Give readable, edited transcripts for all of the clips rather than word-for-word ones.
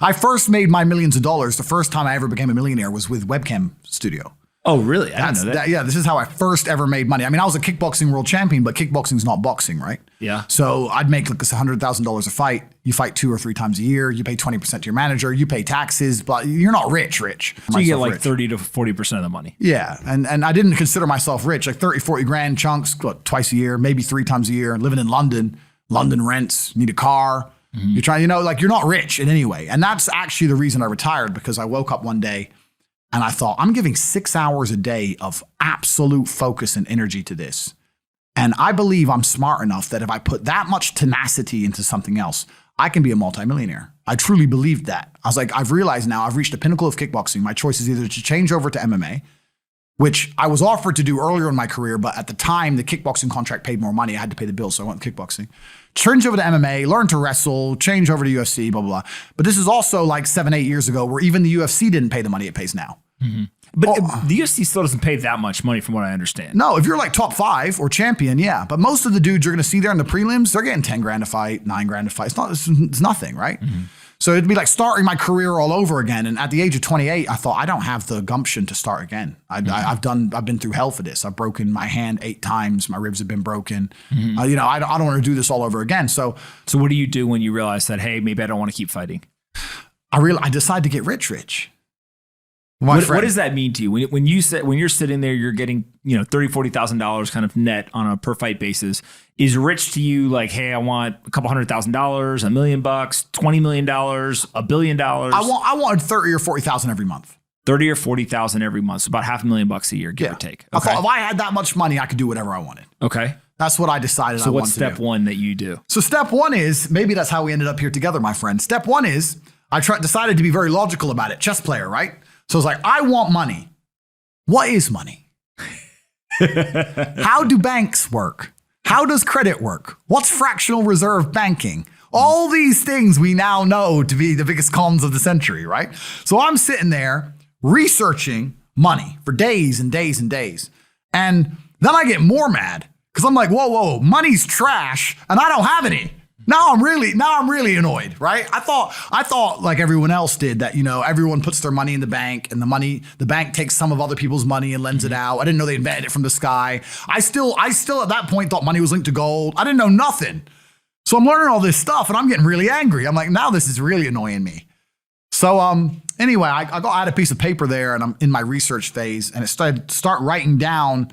I first made my millions of dollars. The first time I ever became a millionaire was with Webcam Studio. Oh, really? I didn't know that. Yeah, this is how I first ever made money. I mean, I was a kickboxing world champion, but kickboxing's not boxing, right? Yeah. So I'd make like $100,000 a fight. You fight 2 or 3 times a year. You pay 20% to your manager. You pay taxes, but you're not rich. So you get like 30 to 40% of the money. Yeah. And I didn't consider myself rich, like 30, 40 grand chunks, twice a year, maybe 3 times a year, living in London. London rents, need a car. You're trying, like you're not rich in any way. And that's actually the reason I retired, because I woke up one day and I thought, I'm giving 6 hours a day of absolute focus and energy to this. And I believe I'm smart enough that if I put that much tenacity into something else, I can be a multimillionaire. I truly believed that. I was like, I've realized now I've reached the pinnacle of kickboxing. My choice is either to change over to MMA, which I was offered to do earlier in my career, but at the time, the kickboxing contract paid more money. I had to pay the bills, so I went kickboxing. Change over to MMA, learn to wrestle, change over to UFC, blah, blah, blah. But this is also like 7-8 years ago where even the UFC didn't pay the money it pays now. But the UFC still doesn't pay that much money from what I understand. No, if you're like top 5 or champion, yeah. But most of the dudes you're going to see there in the prelims, they're getting 10 grand a fight, 9 grand a fight. It's nothing, right? So it'd be like starting my career all over again. And at the age of 28, I thought, I don't have the gumption to start again. I've been through hell for this. I've broken my hand 8 times. My ribs have been broken. I don't want to do this all over again. So what do you do when you realize that, hey, maybe I don't want to keep fighting? I decided to get rich. What does that mean to you? When you're sitting there, you're getting, $30,000, $40,000 kind of net on a per fight basis. Is rich to you like, hey, I want a couple $100,000, $1 million, $20 million, $1 billion? I wanted 30 or 40,000 every month. 30 or 40,000 every month, so about $500,000 a year, give or take. Okay. I thought if I had that much money, I could do whatever I wanted. Okay. That's what I decided I wanted to do. So what's step one that you do? So step one is, maybe that's how we ended up here together, my friend. Step one is, decided to be very logical about it. Chess player, right? So it's like, I want money. What is money? How do banks work? How does credit work? What's fractional reserve banking? All these things we now know to be the biggest cons of the century, right? So I'm sitting there researching money for days and days and days. And then I get more mad because I'm like, whoa, money's trash and I don't have any. Now I'm really annoyed, right? I thought like everyone else did that, everyone puts their money in the bank and the bank takes some of other people's money and lends it out. I didn't know they invented it from the sky. I still at that point thought money was linked to gold. I didn't know nothing. So I'm learning all this stuff and I'm getting really angry. I'm like, now this is really annoying me. So anyway, I had a piece of paper there and I'm in my research phase and it start writing down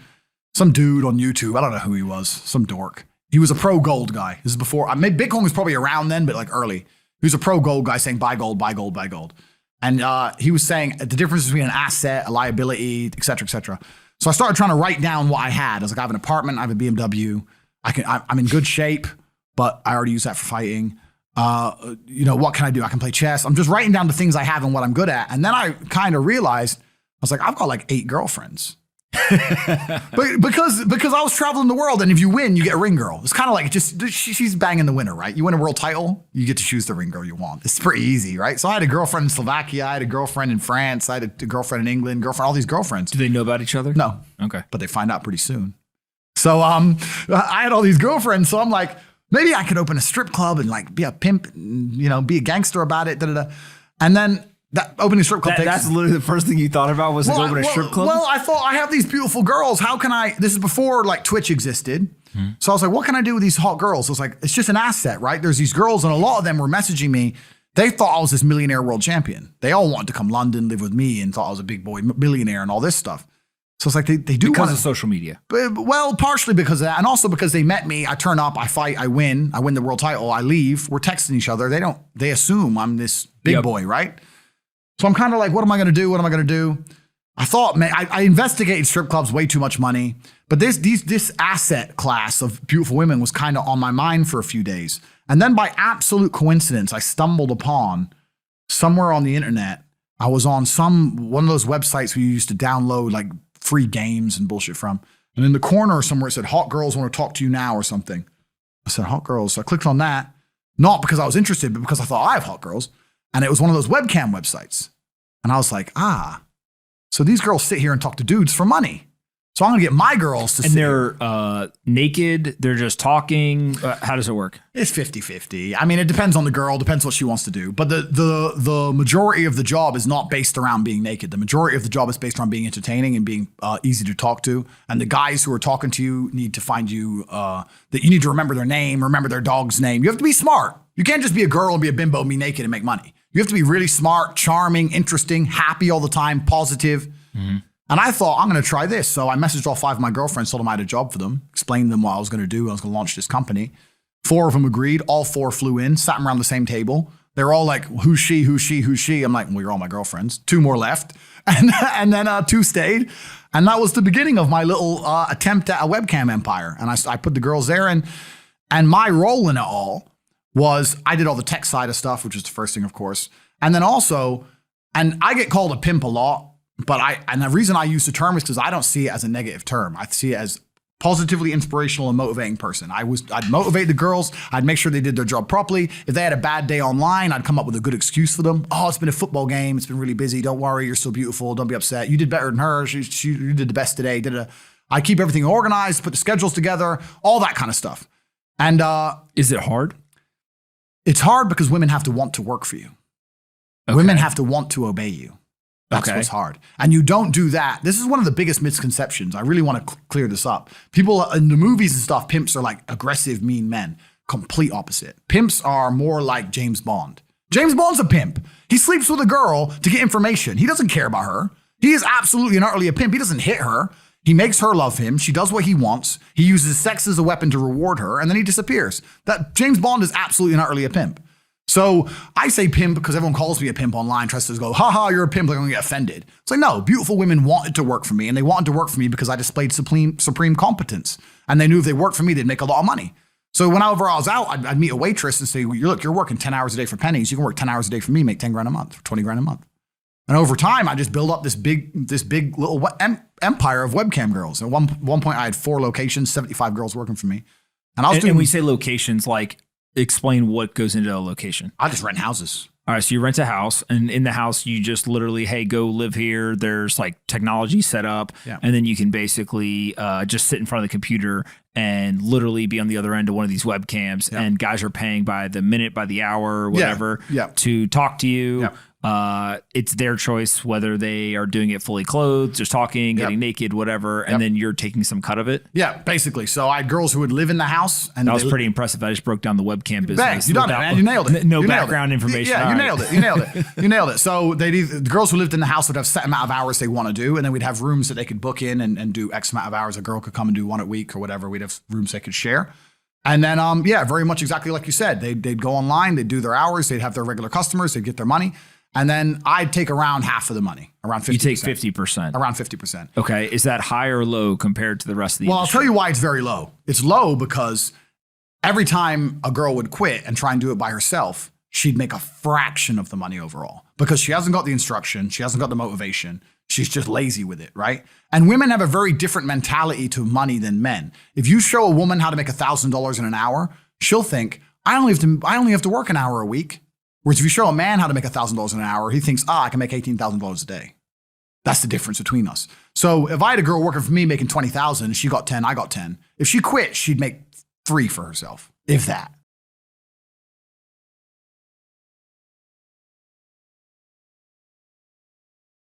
some dude on YouTube. I don't know who he was, some dork. He was a pro gold guy. This is before, Bitcoin was probably around then, but like early. He was a pro gold guy saying buy gold, buy gold, buy gold. And he was saying the difference between an asset, a liability, et cetera, et cetera. So I started trying to write down what I had. I was like, I have an apartment, I have a BMW. I'm in good shape, but I already use that for fighting. What can I do? I can play chess. I'm just writing down the things I have and what I'm good at. And then I kind of realized, I was like, I've got like 8 girlfriends. But because I was traveling the world, and if you win, you get a ring girl. It's kind of like she's banging the winner, right? You win a world title, you get to choose the ring girl you want. It's pretty easy, right? So I had a girlfriend in Slovakia, I had a girlfriend in France, I had a girlfriend in England, all these girlfriends. Do they know about each other? No. Okay. But they find out pretty soon. So I had all these girlfriends, so I'm like, maybe I could open a strip club and like be a pimp, be a gangster about it. And then that opening a strip club that's literally the first thing you thought about was open a strip club? Well, I thought I have these beautiful girls. How can this is before like Twitch existed. So I was like, what can I do with these hot girls? I was like, it's just an asset, right? There's these girls and a lot of them were messaging me. They thought I was this millionaire world champion. They all wanted to come London, live with me and thought I was a big boy millionaire and all this stuff. So it's like they do because of social media. Well, partially because of that. And also because they met me. I turn up, I fight, I win the world title, I leave. We're texting each other. They assume I'm this big boy, right? So I'm kind of like, what am I going to do? What am I going to do? I thought, man, I investigated strip clubs, way too much money. But this asset class of beautiful women was kind of on my mind for a few days. And then by absolute coincidence, I stumbled upon somewhere on the internet. I was on one of those websites where you used to download like free games and bullshit from. And in the corner somewhere it said, hot girls want to talk to you now or something. I said, hot girls. So I clicked on that, not because I was interested, but because I thought I have hot girls. And it was one of those webcam websites. And I was like, so these girls sit here and talk to dudes for money. So I'm going to get my girls to And they're naked. They're just talking. How does it work? It's 50-50. I mean, it depends on the girl, depends what she wants to do. But the majority of the job is not based around being naked. The majority of the job is based around being entertaining and being easy to talk to. And the guys who are talking to you need to find you, that you need to remember their name, remember their dog's name. You have to be smart. You can't just be a girl and be a bimbo and be naked and make money. You have to be really smart, charming, interesting, happy all the time, positive. Mm-hmm. And I thought, I'm going to try this. So I messaged all 5 of my girlfriends, told them I had a job for them, explained to them what I was going to do. I was going to launch this company. 4 of them agreed. All 4 flew in, sat around the same table. They were all like, who's she, who's she, who's she? I'm like, well, you're all my girlfriends. 2 more left. And then 2 stayed. And that was the beginning of my little attempt at a webcam empire. And I put the girls there. And my role in it all was I did all the tech side of stuff, which is the first thing, of course. And then also, and I get called a pimp a lot. But and the reason I use the term is because I don't see it as a negative term. I see it as positively inspirational and motivating person. I'd motivate the girls. I'd make sure they did their job properly. If they had a bad day online, I'd come up with a good excuse for them. Oh, it's been a football game. It's been really busy. Don't worry. You're so beautiful. Don't be upset. You did better than her. You did the best today. I keep everything organized, put the schedules together, all that kind of stuff. And is it hard? It's hard because women have to want to work for you. Okay. Women have to want to obey you. That's what's hard. And you don't do that. This is one of the biggest misconceptions. I really want to clear this up. People in the movies and stuff, pimps are like aggressive, mean men. Complete opposite. Pimps are more like James Bond. James Bond's a pimp. He sleeps with a girl to get information. He doesn't care about her. He is absolutely and utterly a pimp. He doesn't hit her. He makes her love him. She does what he wants. He uses sex as a weapon to reward her, and then he disappears. That James Bond is absolutely and utterly a pimp. So I say pimp because everyone calls me a pimp online, tries to go, haha, you're a pimp, like I'm gonna get offended. It's like, no, beautiful women wanted to work for me, and they wanted to work for me because I displayed supreme competence. And they knew if they worked for me, they'd make a lot of money. So whenever I was out, I'd meet a waitress and say, look, you're working 10 hours a day for pennies. You can work 10 hours a day for me, make 10 grand a month, or 20 grand a month. And over time, I just built up this big little empire of webcam girls. At one point, I had 4 locations, 75 girls working for me. And we say locations, like, explain what goes into a location. I just rent houses. All right. So you rent a house, and in the house, you just literally, hey, go live here. There's like technology set up. Yeah. And then you can basically just sit in front of the computer and literally be on the other end of one of these webcams. Yeah. And guys are paying by the minute, by the hour, whatever, to talk to you. Yeah. It's their choice whether they are doing it fully clothed, just talking, getting naked, whatever, and then you're taking some cut of it. Yeah, basically. So I had girls who would live in the house, and that was pretty impressive. I just broke down the webcam business. Bang, you done it, man. You nailed it. No background information. Yeah, you nailed it. You nailed it. You nailed it. So the girls who lived in the house would have set amount of hours they want to do, and then we'd have rooms that they could book in and do X amount of hours. A girl could come and do 1 a week or whatever. We'd have rooms they could share. And then, very much exactly like you said. They'd go online, they'd do their hours, they'd have their regular customers, they'd get their money. And then I'd take around half of the money, around 50%. You take 50%. Around 50%. Okay. Is that high or low compared to the rest of the industry? I'll tell you why it's very low. It's low because every time a girl would quit and try and do it by herself, she'd make a fraction of the money overall because she hasn't got the instruction. She hasn't got the motivation. She's just lazy with it, right? And women have a very different mentality to money than men. If you show a woman how to make $1,000 in an hour, she'll think, I only have to work an hour a week. Whereas if you show a man how to make $1,000 in an hour, he thinks, I can make $18,000 a day. That's the difference between us. So if I had a girl working for me making $20,000, she got 10, I got 10. If she quit, she'd make 3 for herself, if that.